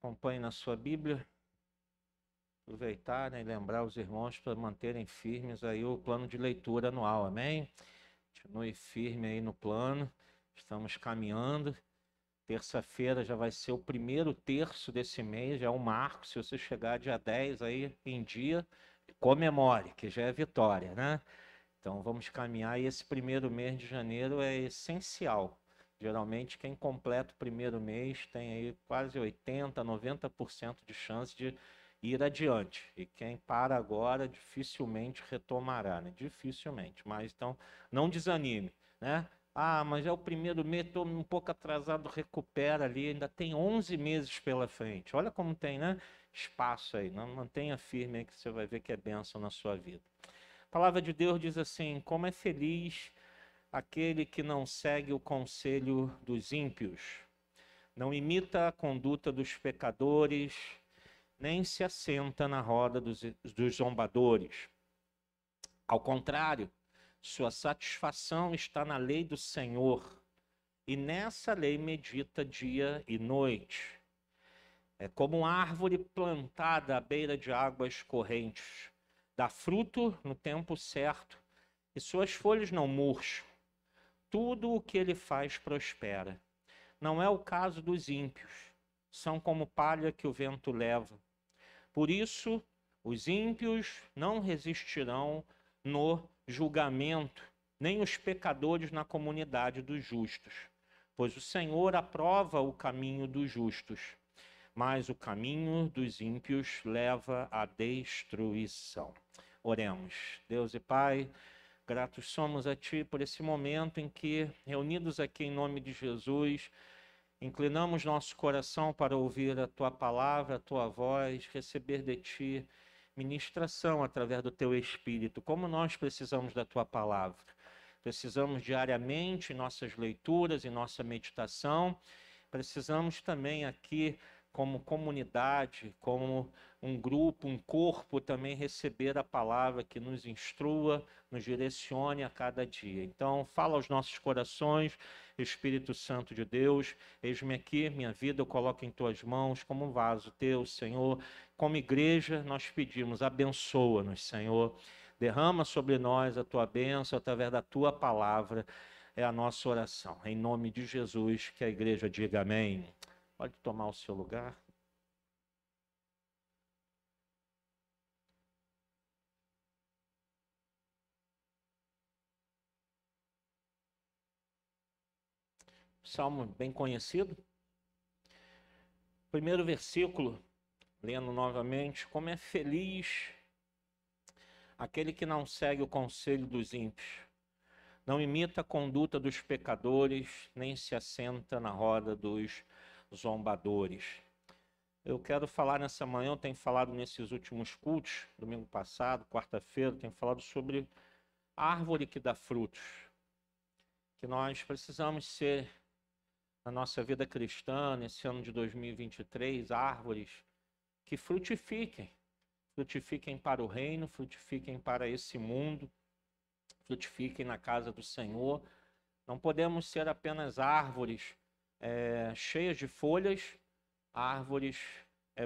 Acompanhe na sua Bíblia. Aproveitar, né, e lembrar os irmãos para manterem firmes aí o plano de leitura anual, amém? Continue firme aí no plano, estamos caminhando. Terça-feira já vai ser o primeiro terço desse mês, já é um marco. Se você chegar dia 10 aí em dia, comemore, que já é vitória, né? Então vamos caminhar e esse primeiro mês de janeiro é essencial. Geralmente quem completa o primeiro mês tem aí quase 80, 90% de chance de ir adiante. E quem para agora dificilmente retomará, né? Dificilmente. Mas então não desanime, né? Ah, mas é o primeiro mês, estou um pouco atrasado, recupera ali, ainda tem 11 meses pela frente. Olha como tem, né? Espaço aí, não mantenha firme aí que você vai ver que é bênção na sua vida. A palavra de Deus diz assim: como é feliz aquele que não segue o conselho dos ímpios, não imita a conduta dos pecadores, nem se assenta na roda dos zombadores. Ao contrário, sua satisfação está na lei do Senhor, e nessa lei medita dia e noite. É como uma árvore plantada à beira de águas correntes, dá fruto no tempo certo, e suas folhas não murcham. Tudo o que ele faz prospera. Não é o caso dos ímpios. São como palha que o vento leva. Por isso, os ímpios não resistirão no julgamento, nem os pecadores na comunidade dos justos. Pois o Senhor aprova o caminho dos justos, mas o caminho dos ímpios leva à destruição. Oremos. Deus e Pai, gratos somos a Ti por esse momento em que, reunidos aqui em nome de Jesus, inclinamos nosso coração para ouvir a Tua palavra, a Tua voz, receber de Ti ministração através do Teu Espírito. Como nós precisamos da Tua palavra. Precisamos diariamente em nossas leituras, em nossa meditação. Precisamos também aqui, como comunidade, como um grupo, um corpo, também receber a palavra que nos instrua, nos direcione a cada dia. Então, fala aos nossos corações, Espírito Santo de Deus, eis-me aqui, minha vida eu coloco em tuas mãos como um vaso teu, Senhor. Como igreja, nós pedimos, abençoa-nos, Senhor. Derrama sobre nós a tua bênção através da tua palavra. É a nossa oração. Em nome de Jesus, que a igreja diga amém. Pode tomar o seu lugar. Salmo bem conhecido. Primeiro versículo, lendo novamente: como é feliz aquele que não segue o conselho dos ímpios, não imita a conduta dos pecadores, nem se assenta na roda dos zombadores. Eu quero falar nessa manhã, eu tenho falado nesses últimos cultos, domingo passado, quarta-feira, tenho falado sobre a árvore que dá frutos, que nós precisamos ser, na nossa vida cristã, nesse ano de 2023, árvores que frutifiquem, frutifiquem para o reino, frutifiquem para esse mundo, frutifiquem na casa do Senhor. Não podemos ser apenas árvores cheias de folhas, árvores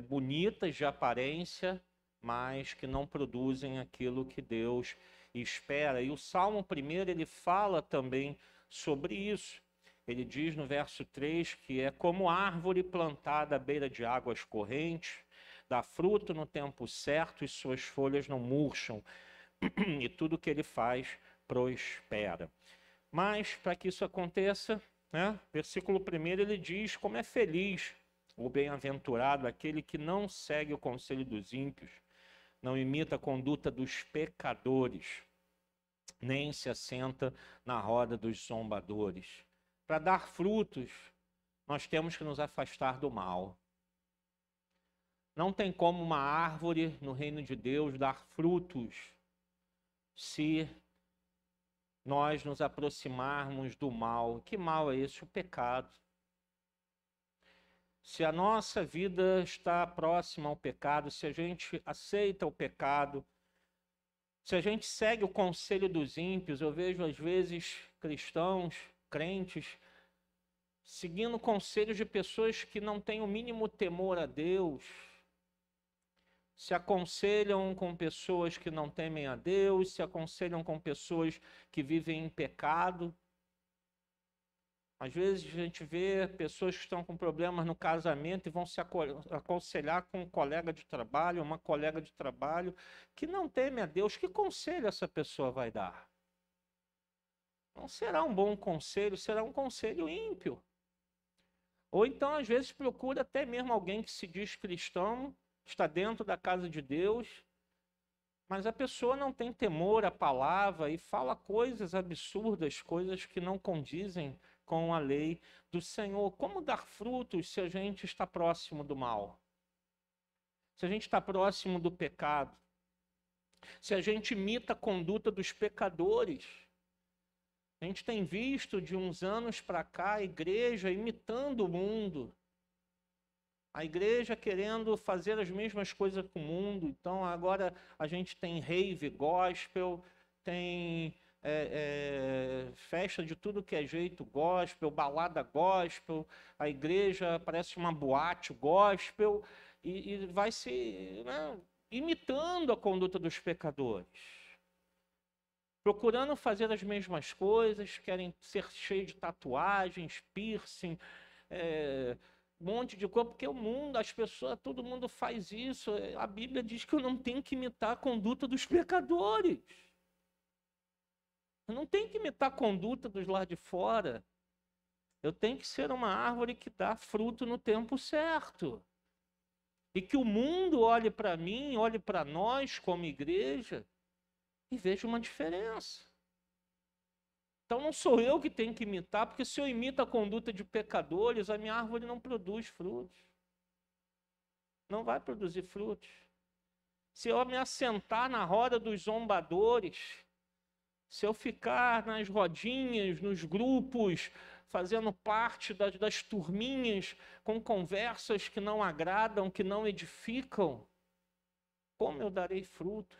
bonitas de aparência, mas que não produzem aquilo que Deus espera. E o Salmo 1, ele fala também sobre isso. Ele diz no verso 3 que é como árvore plantada à beira de águas correntes, dá fruto no tempo certo e suas folhas não murcham, e tudo que ele faz prospera. Mas, para que isso aconteça, né, versículo 1 ele diz como é feliz o bem-aventurado aquele que não segue o conselho dos ímpios, não imita a conduta dos pecadores, nem se assenta na roda dos zombadores. Para dar frutos, nós temos que nos afastar do mal. Não tem como uma árvore no reino de Deus dar frutos se nós nos aproximarmos do mal. Que mal é esse? O pecado. Se a nossa vida está próxima ao pecado, se a gente aceita o pecado, se a gente segue o conselho dos ímpios, eu vejo às vezes cristãos, crentes, seguindo conselhos de pessoas que não têm o mínimo temor a Deus, se aconselham com pessoas que não temem a Deus, se aconselham com pessoas que vivem em pecado. Às vezes a gente vê pessoas que estão com problemas no casamento e vão se aconselhar com um colega de trabalho, uma colega de trabalho que não teme a Deus. Que conselho essa pessoa vai dar? Não será um bom conselho, será um conselho ímpio. Ou então, às vezes, procura até mesmo alguém que se diz cristão, está dentro da casa de Deus, mas a pessoa não tem temor à palavra e fala coisas absurdas, coisas que não condizem com a lei do Senhor. Como dar frutos se a gente está próximo do mal? Se a gente está próximo do pecado? Se a gente imita a conduta dos pecadores? A gente tem visto de uns anos para cá a igreja imitando o mundo. A igreja querendo fazer as mesmas coisas com o mundo. Então agora a gente tem rave gospel, tem festa de tudo que é jeito gospel, balada gospel, a igreja parece uma boate gospel e vai se, né, imitando a conduta dos pecadores. Procurando fazer as mesmas coisas, querem ser cheios de tatuagens, piercing, um monte de coisa, porque o mundo, as pessoas, todo mundo faz isso. A Bíblia diz que eu não tenho que imitar a conduta dos pecadores. Eu não tenho que imitar a conduta dos lá de fora. Eu tenho que ser uma árvore que dá fruto no tempo certo. E que o mundo olhe para mim, olhe para nós como igreja e veja uma diferença. Então não sou eu que tenho que imitar, porque se eu imito a conduta de pecadores, a minha árvore não produz frutos. Não vai produzir frutos. Se eu me assentar na roda dos zombadores, se eu ficar nas rodinhas, nos grupos, fazendo parte das turminhas, com conversas que não agradam, que não edificam, como eu darei frutos?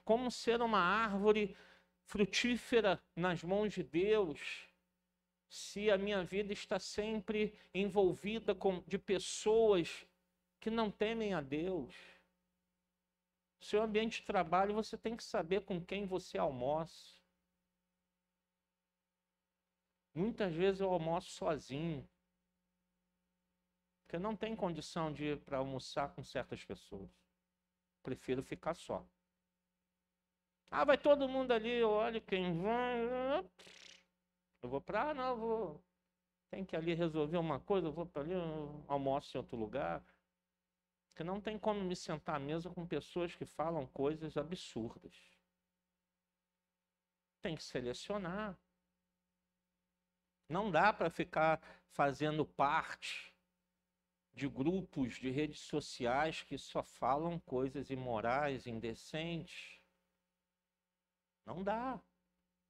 Como ser uma árvore frutífera nas mãos de Deus, se a minha vida está sempre envolvida de pessoas que não temem a Deus? No seu ambiente de trabalho, você tem que saber com quem você almoça. Muitas vezes eu almoço sozinho, porque não tem condição de ir para almoçar com certas pessoas. Prefiro ficar só. Ah, vai todo mundo ali, olha quem vai. Eu vou para, não, eu vou. Tem que ali resolver uma coisa, eu vou para ali, eu almoço em outro lugar. Porque não tem como me sentar à mesa com pessoas que falam coisas absurdas. Tem que selecionar. Não dá para ficar fazendo parte de grupos de redes sociais que só falam coisas imorais, indecentes. Não dá.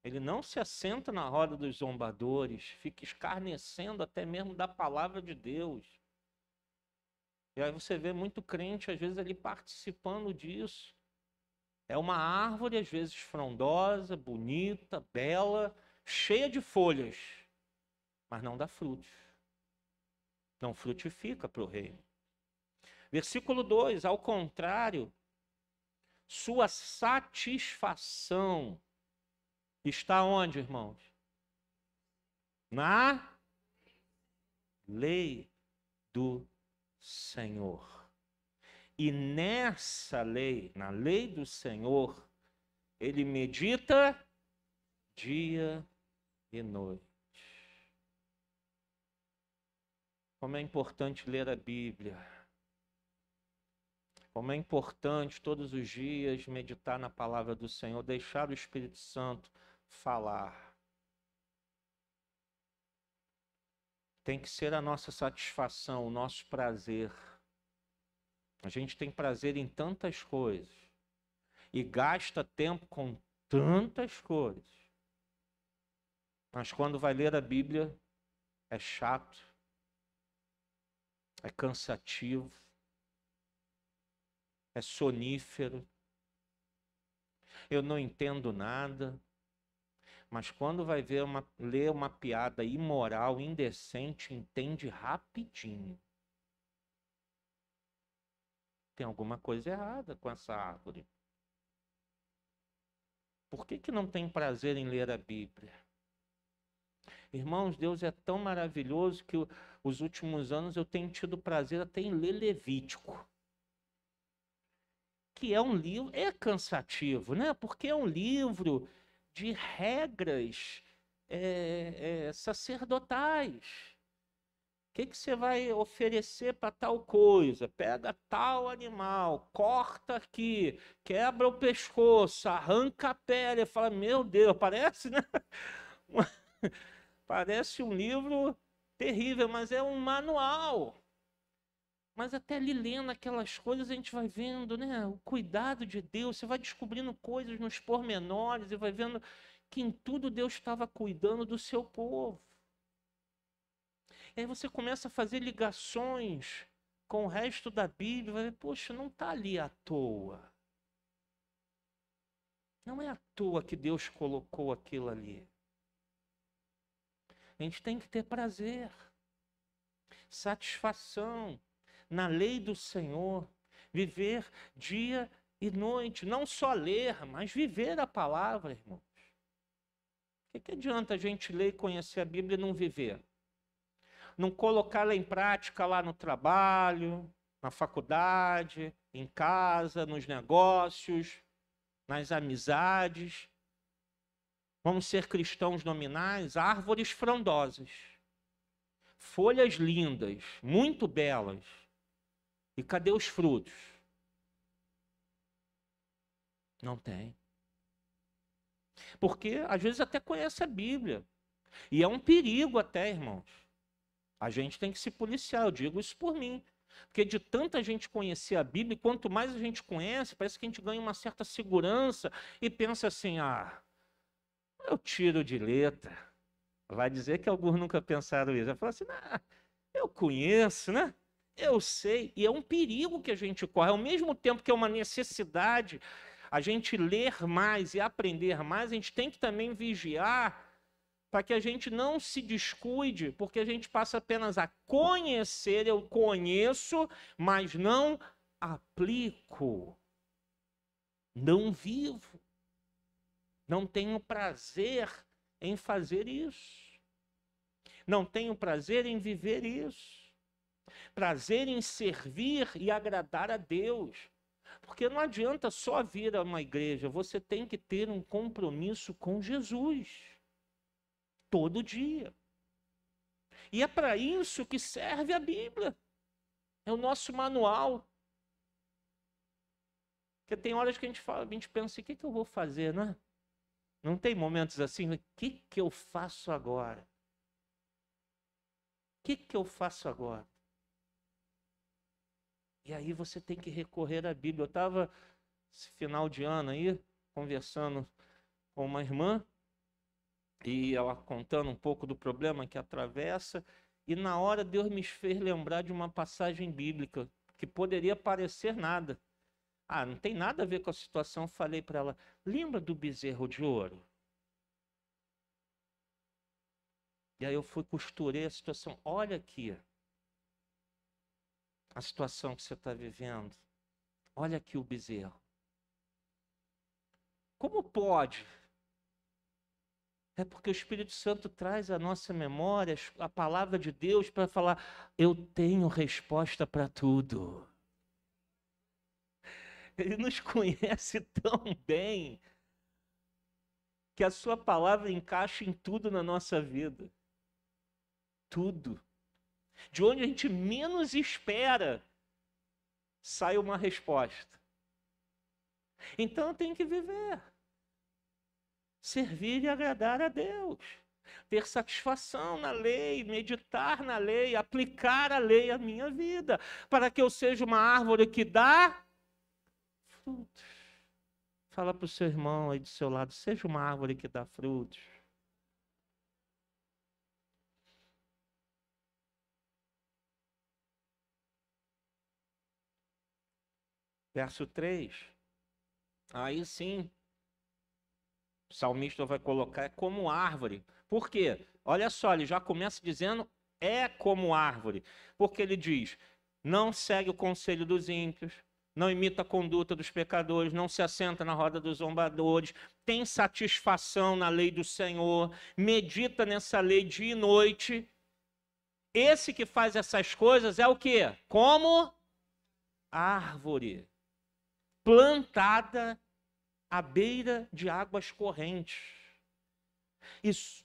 Ele não se assenta na roda dos zombadores, fica escarnecendo até mesmo da palavra de Deus. E aí você vê muito crente, às vezes, ali participando disso. É uma árvore, às vezes, frondosa, bonita, bela, cheia de folhas, mas não dá frutos. Não frutifica para o reino. Versículo 2, ao contrário, sua satisfação está onde, irmãos? Na lei do Senhor. E nessa lei, na lei do Senhor, ele medita dia e noite. Como é importante ler a Bíblia. Como é importante todos os dias meditar na palavra do Senhor, deixar o Espírito Santo falar. Tem que ser a nossa satisfação, o nosso prazer. A gente tem prazer em tantas coisas e gasta tempo com tantas coisas. Mas quando vai ler a Bíblia, é chato, é cansativo, é sonífero. Eu não entendo nada. Mas quando vai ler uma piada imoral, indecente, entende rapidinho. Tem alguma coisa errada com essa árvore. Por que não tem prazer em ler a Bíblia? Irmãos, Deus é tão maravilhoso que os últimos anos eu tenho tido prazer até em ler Levítico. Que é um livro, é cansativo, né? Porque é um livro de regras sacerdotais. O que você vai oferecer para tal coisa? Pega tal animal, corta aqui, quebra o pescoço, arranca a pele. Fala, meu Deus, parece, né? Parece um livro terrível, mas é um manual. Mas até ali lendo aquelas coisas a gente vai vendo, né? O cuidado de Deus, você vai descobrindo coisas nos pormenores e vai vendo que em tudo Deus estava cuidando do seu povo. E aí você começa a fazer ligações com o resto da Bíblia, vai ver, poxa, não está ali à toa. Não é à toa que Deus colocou aquilo ali. A gente tem que ter prazer, satisfação na lei do Senhor, viver dia e noite, não só ler, mas viver a palavra, irmãos. O que adianta a gente ler e conhecer a Bíblia e não viver? Não colocá-la em prática lá no trabalho, na faculdade, em casa, nos negócios, nas amizades. Vamos ser cristãos nominais, árvores frondosas, folhas lindas, muito belas. E cadê os frutos? Não tem. Porque às vezes até conhece a Bíblia. E é um perigo até, irmãos. A gente tem que se policiar, eu digo isso por mim. Porque de tanta gente conhecer a Bíblia, quanto mais a gente conhece, parece que a gente ganha uma certa segurança e pensa assim, eu tiro de letra. Vai dizer que alguns nunca pensaram isso. Vai falar assim, eu conheço, né? Eu sei. E é um perigo que a gente corre. Ao mesmo tempo que é uma necessidade a gente ler mais e aprender mais, a gente tem que também vigiar para que a gente não se descuide, porque a gente passa apenas a conhecer, eu conheço, mas não aplico, não vivo, não tenho prazer em fazer isso, não tenho prazer em viver isso, prazer em servir e agradar a Deus. Porque não adianta só vir a uma igreja, você tem que ter um compromisso com Jesus. Todo dia. E é para isso que serve a Bíblia. É o nosso manual. Porque tem horas que a gente pensa assim, o que eu vou fazer, né? Não tem momentos assim, o que eu faço agora? O que eu faço agora? E aí você tem que recorrer à Bíblia. Eu estava, esse final de ano aí, conversando com uma irmã, e ela contando um pouco do problema que atravessa, e na hora Deus me fez lembrar de uma passagem bíblica, que poderia parecer nada. Não tem nada a ver com a situação. Eu falei para ela, lembra do bezerro de ouro? E aí eu costurei a situação. Olha aqui a situação que você está vivendo. Olha aqui o bezerro. Como pode? É porque o Espírito Santo traz à nossa memória a palavra de Deus para falar, eu tenho resposta para tudo. Ele nos conhece tão bem que a sua palavra encaixa em tudo na nossa vida. Tudo. De onde a gente menos espera, sai uma resposta. Então eu tenho que viver. Servir e agradar a Deus. Ter satisfação na lei, meditar na lei, aplicar a lei à minha vida, para que eu seja uma árvore que dá frutos. Fala para o seu irmão aí do seu lado, seja uma árvore que dá frutos. Verso 3. Aí sim, O salmista vai colocar é como árvore. Por quê? Olha só, ele já começa dizendo é como árvore. Porque ele diz, não segue o conselho dos ímpios, não imita a conduta dos pecadores, não se assenta na roda dos zombadores, tem satisfação na lei do Senhor, medita nessa lei dia e noite. Esse que faz essas coisas é o quê? Como árvore plantada à beira de águas correntes. Isso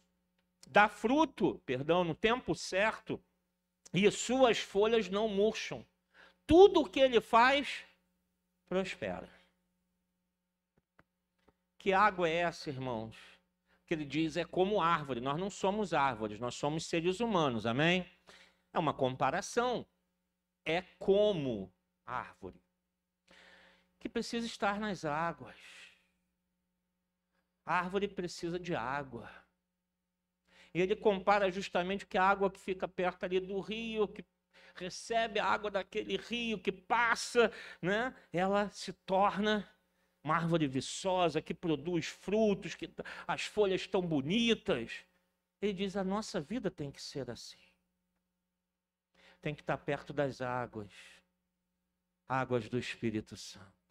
dá fruto, no tempo certo, e suas folhas não murcham. Tudo o que ele faz, prospera. Que água é essa, irmãos? Que ele diz é como árvore. Nós não somos árvores, nós somos seres humanos, amém? É uma comparação. É como árvore que precisa estar nas águas. A árvore precisa de água. E ele compara justamente que a água que fica perto ali do rio, que recebe a água daquele rio, que passa, né? Ela se torna uma árvore viçosa, que produz frutos, que as folhas estão bonitas. Ele diz, a nossa vida tem que ser assim. Tem que estar perto das águas, águas do Espírito Santo.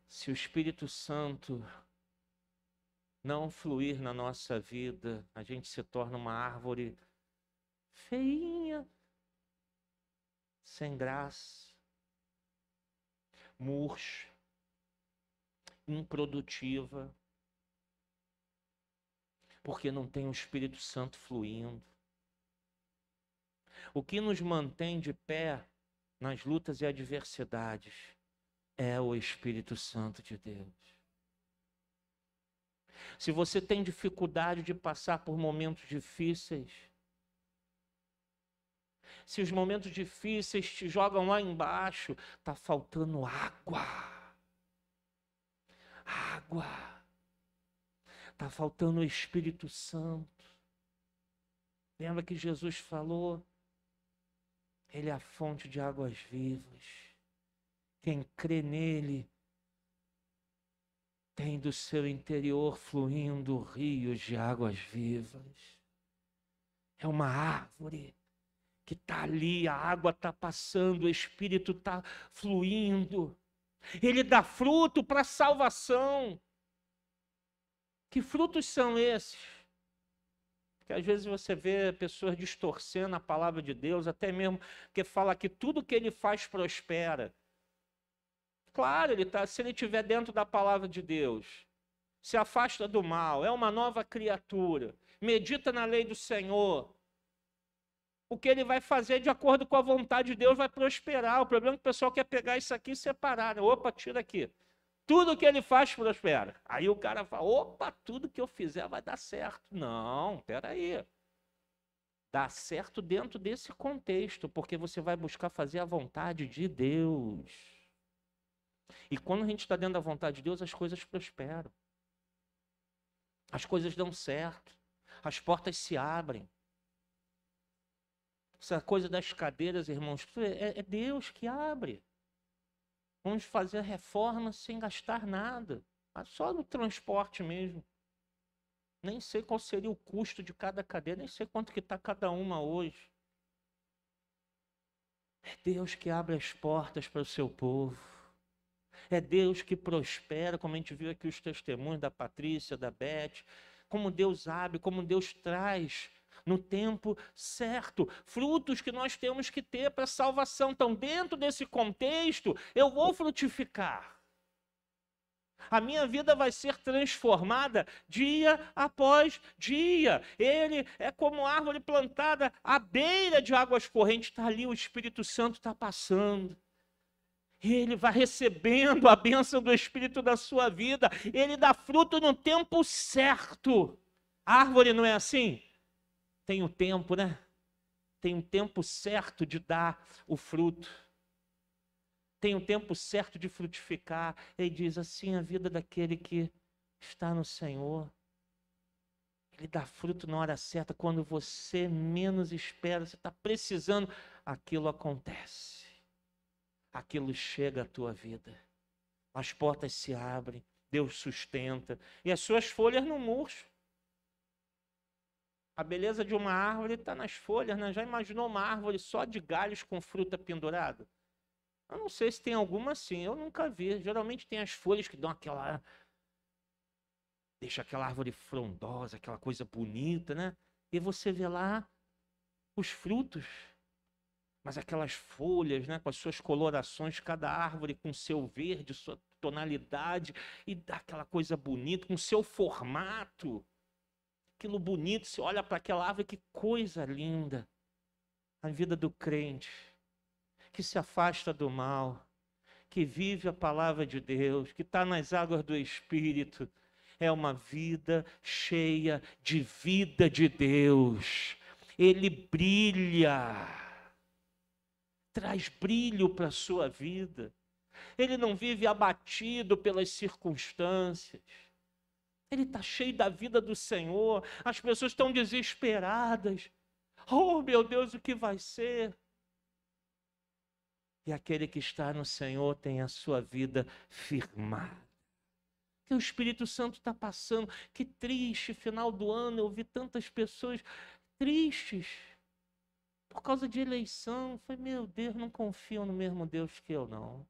Se o Espírito Santo não fluir na nossa vida, a gente se torna uma árvore feinha, sem graça, murcha, improdutiva, porque não tem o Espírito Santo fluindo. O que nos mantém de pé nas lutas e adversidades é o Espírito Santo de Deus. Se você tem dificuldade de passar por momentos difíceis, se os momentos difíceis te jogam lá embaixo, está faltando água. Água. Está faltando o Espírito Santo. Lembra que Jesus falou? Ele é a fonte de águas vivas. Quem crê nele tem do seu interior fluindo rios de águas vivas. É uma árvore que está ali, a água está passando, o Espírito está fluindo. Ele dá fruto para a salvação. Que frutos são esses? Porque às vezes você vê pessoas distorcendo a palavra de Deus, até mesmo que fala que tudo que ele faz prospera. Claro, se ele estiver dentro da palavra de Deus, se afasta do mal, é uma nova criatura, medita na lei do Senhor. O que ele vai fazer de acordo com a vontade de Deus vai prosperar. O problema é que o pessoal quer pegar isso aqui e separar. Né? Opa, tira aqui. Tudo que ele faz prospera. Aí o cara fala, opa, tudo que eu fizer vai dar certo. Não, peraí. Dá certo dentro desse contexto, porque você vai buscar fazer a vontade de Deus. E quando a gente está dentro da vontade de Deus, as coisas prosperam. As coisas dão certo. As portas se abrem. Essa coisa das cadeiras, irmãos, é Deus que abre. Vamos fazer reforma sem gastar nada. Só no transporte mesmo. Nem sei qual seria o custo de cada cadeira, nem sei quanto que está cada uma hoje. É Deus que abre as portas para o seu povo. É Deus que prospera, como a gente viu aqui os testemunhos da Patrícia, da Beth. Como Deus abre, como Deus traz no tempo certo, frutos que nós temos que ter para a salvação. Então, dentro desse contexto, eu vou frutificar. A minha vida vai ser transformada dia após dia. Ele é como árvore plantada à beira de águas correntes. Está ali, o Espírito Santo está passando. Ele vai recebendo a bênção do Espírito da sua vida. Ele dá fruto no tempo certo. A árvore não é assim? Tem um tempo, né? Tem um tempo certo de dar o fruto. Tem um tempo certo de frutificar. Ele diz assim, a vida daquele que está no Senhor. Ele dá fruto na hora certa, quando você menos espera, você está precisando, aquilo acontece. Aquilo chega à tua vida. as portas se abrem, Deus sustenta, e as suas folhas não murcham. A beleza de uma árvore está nas folhas, né? Já imaginou uma árvore só de galhos com fruta pendurada? Eu não sei se tem alguma assim, eu nunca vi. Geralmente tem as folhas que dão aquela... deixa aquela árvore frondosa, aquela coisa bonita, né? E você vê lá os frutos. Mas aquelas folhas, né, com as suas colorações, cada árvore com seu verde, sua tonalidade, e dá aquela coisa bonita, com seu formato. Aquilo bonito, você olha para aquela árvore, que coisa linda. A vida do crente, que se afasta do mal, que vive a palavra de Deus, que está nas águas do Espírito, é uma vida cheia de vida de Deus. Ele brilha, traz brilho para a sua vida. Ele não vive abatido pelas circunstâncias. Ele está cheio da vida do Senhor. As pessoas estão desesperadas. Oh, meu Deus, o que vai ser? E aquele que está no Senhor tem a sua vida firmada. Que o Espírito Santo está passando. Que triste, final do ano, eu vi tantas pessoas tristes por causa de eleição. Eu falei, meu Deus, não confiam no mesmo Deus que eu, não.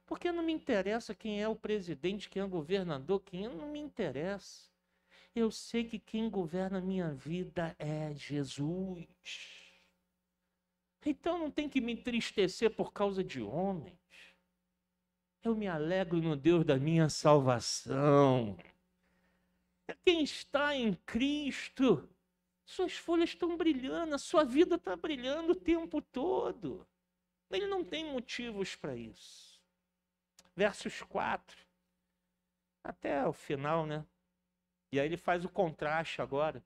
Porque não me interessa quem é o presidente, quem é o governador, quem não me interessa. Eu sei que quem governa a minha vida é Jesus. Então não tem que me entristecer por causa de homens. Eu me alegro no Deus da minha salvação. Quem está em Cristo, suas folhas estão brilhando, a sua vida está brilhando o tempo todo. Ele não tem motivos para isso. Versos 4, até o final, né? E aí ele faz o contraste agora.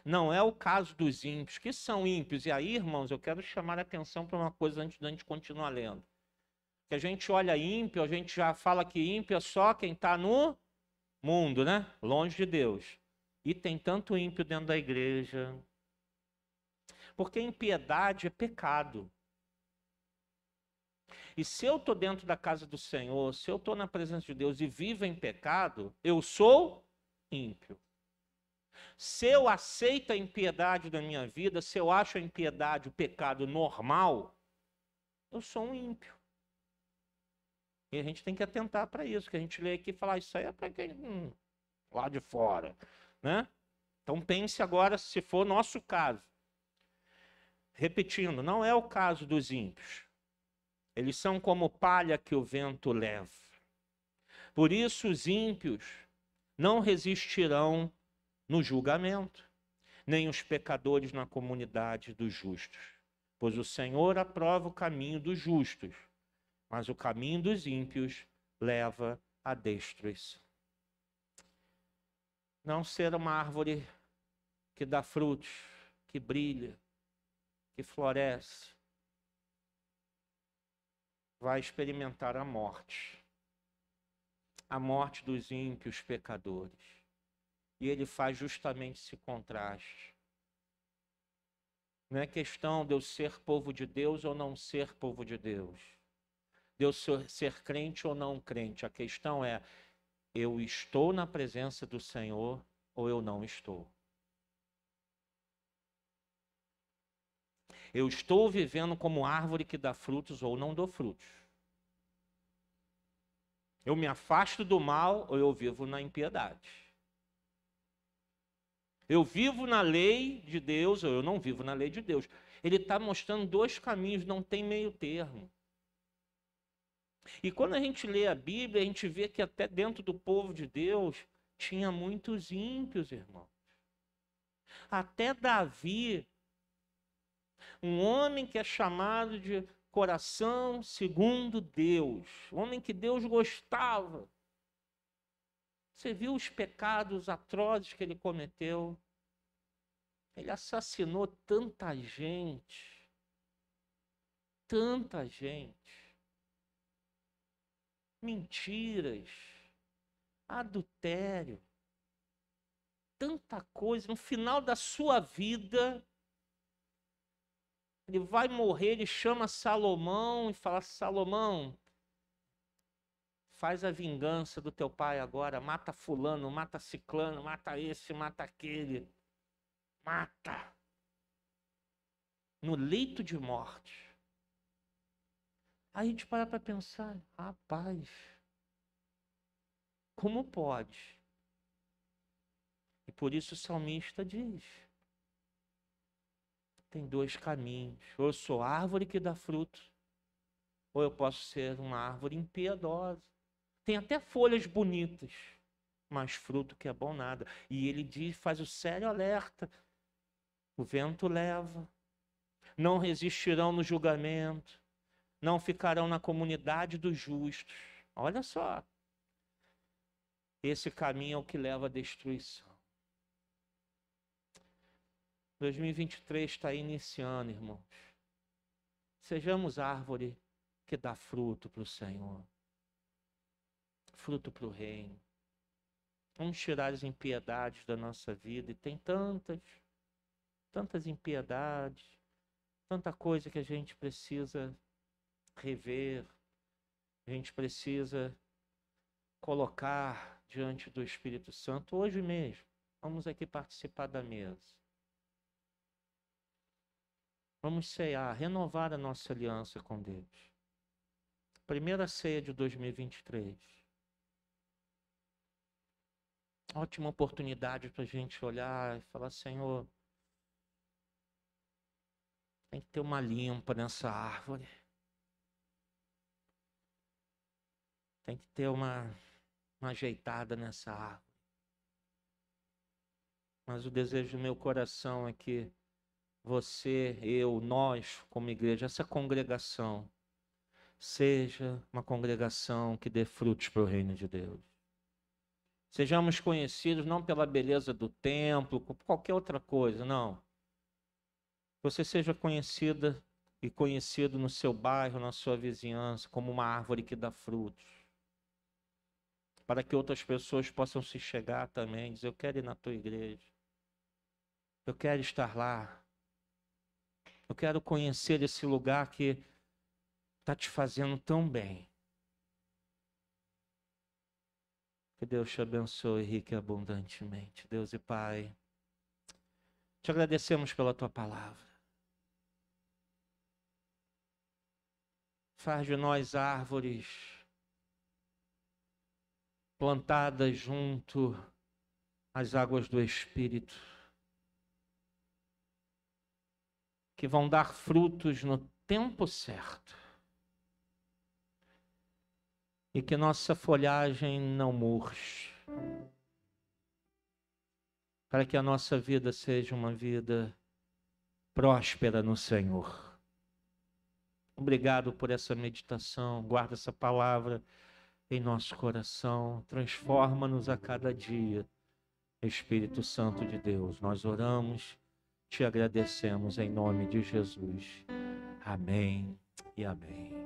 Não é o caso dos ímpios, que são ímpios. E aí, irmãos, eu quero chamar a atenção para uma coisa antes da gente continuar lendo. Que a gente olha ímpio, a gente já fala que ímpio é só quem está no mundo, né? Longe de Deus. E tem tanto ímpio dentro da igreja. Porque impiedade é pecado. E se eu estou dentro da casa do Senhor, se eu estou na presença de Deus e vivo em pecado, eu sou ímpio. Se eu aceito a impiedade da minha vida, se eu acho a impiedade, o pecado normal, eu sou um ímpio. E a gente tem que atentar para isso, que a gente lê aqui e fala, isso aí é para quem lá de fora, né? Então pense agora se for nosso caso. Repetindo, não é o caso dos ímpios. Eles são como palha que o vento leva. Por isso os ímpios não resistirão no julgamento, nem os pecadores na comunidade dos justos. Pois o Senhor aprova o caminho dos justos, mas o caminho dos ímpios leva à destruição. Não ser uma árvore que dá frutos, que brilha, que floresce, vai experimentar a morte dos ímpios pecadores. E ele faz justamente esse contraste. Não é questão de eu ser povo de Deus ou não ser povo de Deus. De eu ser crente ou não crente. A questão é, eu estou na presença do Senhor ou eu não estou? Eu estou vivendo como árvore que dá frutos ou não dou frutos? Eu me afasto do mal ou eu vivo na impiedade? Eu vivo na lei de Deus ou eu não vivo na lei de Deus? Ele está mostrando dois caminhos, não tem meio termo. E quando a gente lê a Bíblia, a gente vê que até dentro do povo de Deus tinha muitos ímpios, irmãos. Até Davi, um homem que é chamado de coração segundo Deus, um homem que Deus gostava. Você viu os pecados atrozes que ele cometeu? Ele assassinou tanta gente. Tanta gente. Mentiras. Adultério. Tanta coisa. No final da sua vida, Ele vai morrer, ele chama Salomão e fala: Salomão, faz a vingança do teu pai agora, mata fulano, mata ciclano, mata esse, mata aquele. Mata. No leito de morte. Aí a gente para pensar, rapaz, como pode? E por isso o salmista diz, tem dois caminhos. Ou eu sou árvore que dá fruto, ou eu posso ser uma árvore impiedosa. Tem até folhas bonitas, mas fruto que é bom nada. E ele diz, faz o sério alerta. O vento leva, não resistirão no julgamento, não ficarão na comunidade dos justos. Olha só, esse caminho é o que leva à destruição. 2023 está iniciando, irmãos. Sejamos árvore que dá fruto para o Senhor, fruto para o reino. Vamos tirar as impiedades da nossa vida, e tem tantas impiedades, tanta coisa que a gente precisa rever, a gente precisa colocar diante do Espírito Santo. Hoje mesmo, vamos aqui participar da mesa. Vamos ceiar, renovar a nossa aliança com Deus. Primeira ceia de 2023. Ótima oportunidade para a gente olhar e falar: Senhor, tem que ter uma limpa nessa árvore. Tem que ter uma ajeitada nessa árvore. Mas o desejo do meu coração é que você, eu, nós, como igreja, essa congregação, seja uma congregação que dê frutos para o reino de Deus. Sejamos conhecidos não pela beleza do templo, por qualquer outra coisa, não. Você seja conhecida e conhecido no seu bairro, na sua vizinhança, como uma árvore que dá frutos. Para que outras pessoas possam se chegar também e dizer: eu quero ir na tua igreja. Eu quero estar lá. Eu quero conhecer esse lugar que está te fazendo tão bem. Que Deus te abençoe rica e abundantemente. Deus e Pai, te agradecemos pela tua palavra. Faz de nós árvores plantadas junto às águas do Espírito, que vão dar frutos no tempo certo. E que nossa folhagem não murche. Para que a nossa vida seja uma vida próspera no Senhor. Obrigado por essa meditação. Guarda essa palavra em nosso coração. Transforma-nos a cada dia. Espírito Santo de Deus, nós oramos, te agradecemos em nome de Jesus. Amém e amém.